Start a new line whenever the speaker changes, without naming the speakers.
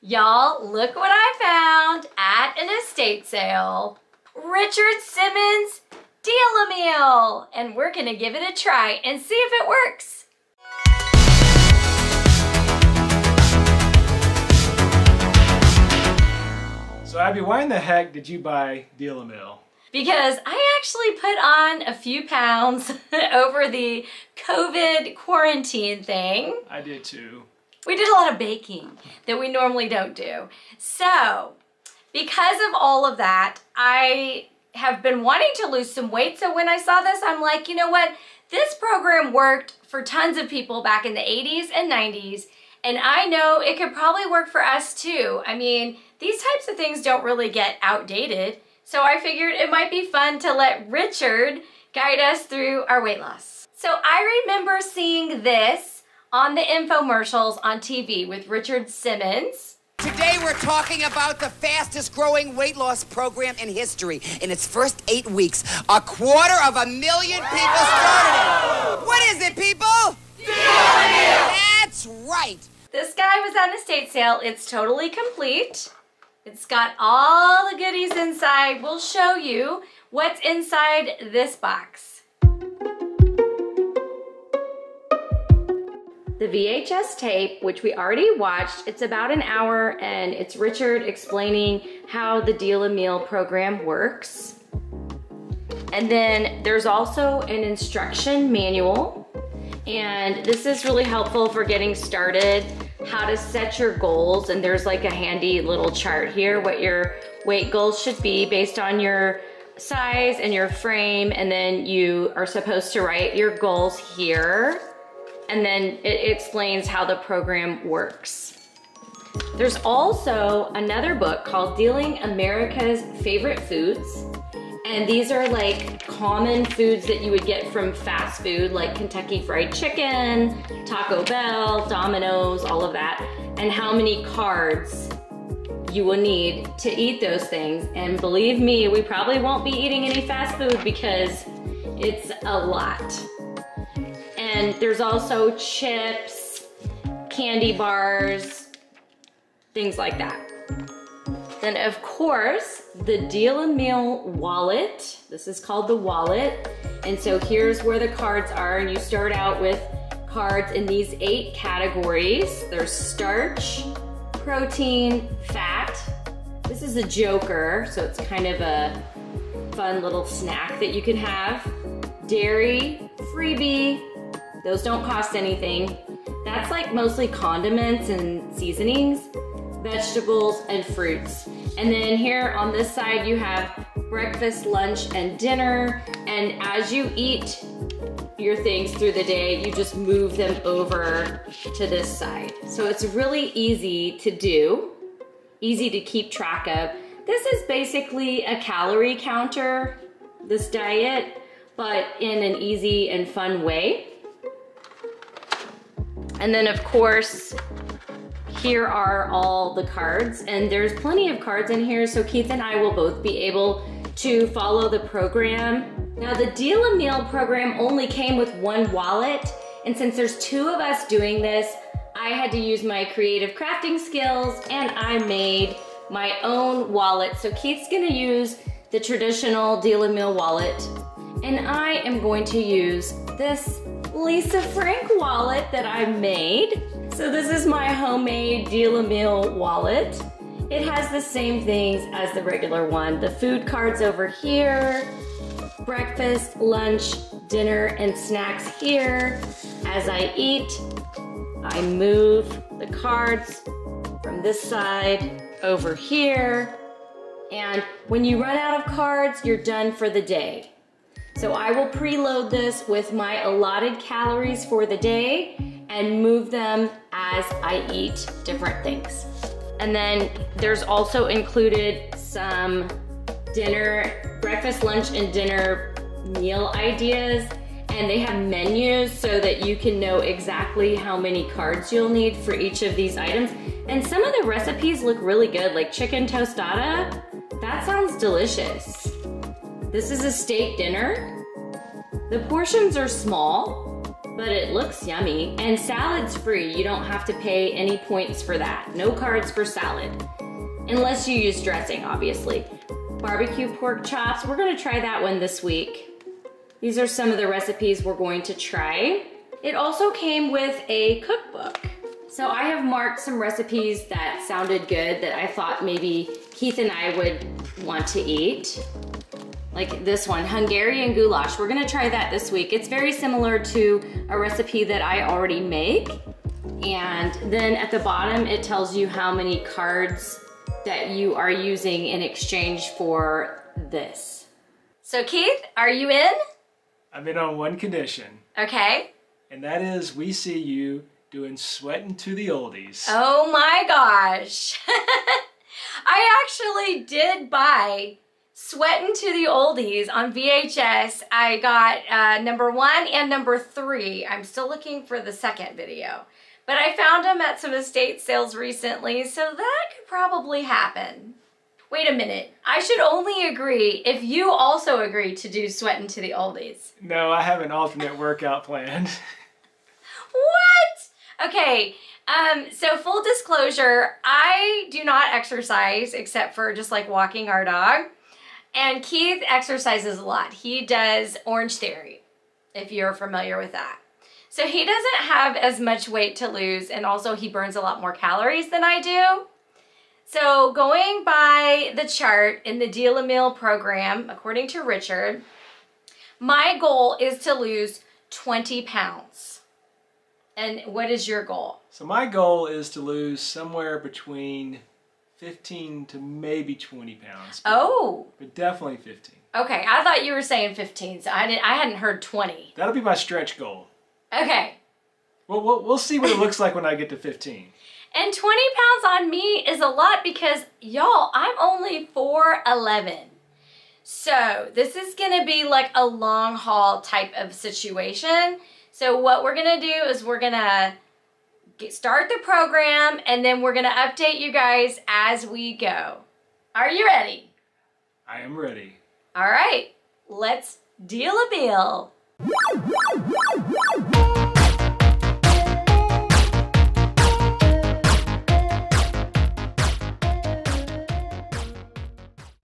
Y'all, look what I found at an estate sale. Richard Simmons Deal-A-Meal. And we're gonna give it a try and see if it works.
So Abby, why in the heck did you buy Deal-A-Meal?
Because I actually put on a few pounds over the COVID quarantine thing.
I did too.
We did a lot of baking that we normally don't do. So, because of all of that, I have been wanting to lose some weight. So when I saw this, I'm like, you know what? This program worked for tons of people back in the 80s and 90s. And I know it could probably work for us too. I mean, these types of things don't really get outdated. So I figured it might be fun to let Richard guide us through our weight loss. So I remember seeing this on the infomercials on TV with Richard Simmons.
Today we're talking about the fastest growing weight loss program in history. In its first 8 weeks, 250,000 people started it. What is it, people? Deal-A-Meal! That's right.
This guy was on a estate sale. It's totally complete. It's got all the goodies inside. We'll show you what's inside this box. The VHS tape, which we already watched, it's about an hour, and it's Richard explaining how the Deal-A-Meal program works. And then there's also an instruction manual, and this is really helpful for getting started, how to set your goals, and there's like a handy little chart here, what your weight goals should be based on your size and your frame, and then you are supposed to write your goals here. And then it explains how the program works. There's also another book called Dealing America's Favorite Foods. And these are like common foods that you would get from fast food, like Kentucky Fried Chicken, Taco Bell, Domino's, all of that. And how many carbs you will need to eat those things. And believe me, we probably won't be eating any fast food because it's a lot. And there's also chips, candy bars, things like that. Then of course, the Deal-A-Meal wallet. This is called the wallet. And so here's where the cards are. And you start out with cards in these 8 categories. There's starch, protein, fat. This is a joker, so it's kind of a fun little snack that you can have. Dairy, freebie. Those don't cost anything. That's like mostly condiments and seasonings, vegetables and fruits. And then here on this side you have breakfast, lunch, and dinner. And as you eat your things through the day, you just move them over to this side. So it's really easy to do, easy to keep track of. This is basically a calorie counter, this diet, but in an easy and fun way. And then of course, here are all the cards, and there's plenty of cards in here, so Keith and I will both be able to follow the program. Now the Deal-A-Meal program only came with 1 wallet, and since there's 2 of us doing this, I had to use my creative crafting skills, and I made my own wallet. So Keith's gonna use the traditional Deal-A-Meal wallet, and I am going to use this Lisa Frank wallet that I made. So this is my homemade Deal-A-Meal wallet. It has the same things as the regular one. The food cards over here, breakfast, lunch, dinner, and snacks here. As I eat, I move the cards from this side over here. And when you run out of cards, you're done for the day. So I will preload this with my allotted calories for the day and move them as I eat different things. And then there's also included some dinner, breakfast, lunch, and dinner meal ideas. And they have menus so that you can know exactly how many carbs you'll need for each of these items. And some of the recipes look really good, like chicken tostada. That sounds delicious. This is a steak dinner. The portions are small, but it looks yummy. And salad's free. You don't have to pay any points for that. No cards for salad. Unless you use dressing, obviously. Barbecue pork chops. We're gonna try that one this week. These are some of the recipes we're going to try. It also came with a cookbook. So I have marked some recipes that sounded good that I thought maybe Keith and I would want to eat. Like this one, Hungarian Goulash. We're gonna try that this week. It's very similar to a recipe that I already make. And then at the bottom, it tells you how many cards that you are using in exchange for this. So Keith, are you in?
I'm in on one condition.
Okay.
And that is we see you doing Sweatin' to the Oldies.
Oh my gosh. I actually did buy Sweatin' to the Oldies on VHS. I got number 1 and number 3. I'm still looking for the second video. But I found them at some estate sales recently, so that could probably happen. Wait a minute. I should only agree if you also agree to do Sweatin' to the Oldies.
No, I have an alternate workout planned.
What? Okay, so full disclosure, I do not exercise except for just like walking our dog. And Keith exercises a lot. He does Orange Theory, if you're familiar with that. So he doesn't have as much weight to lose, and also he burns a lot more calories than I do. So going by the chart in the Deal-A-Meal program, according to Richard, my goal is to lose 20 pounds. And what is your goal?
So my goal is to lose somewhere between 15 to maybe 20 pounds.
Oh.
But definitely 15.
Okay, I thought you were saying 15, so I hadn't heard 20.
That'll be my stretch goal.
Okay.
Well, we'll see what it looks like when I get to 15.
And 20 pounds on me is a lot because, y'all, I'm only 4'11". So this is gonna be like a long haul type of situation. So what we're gonna do is we're gonna start the program and then we're gonna update you guys as we go. Are you ready?
I am ready.
All right, let's deal a meal.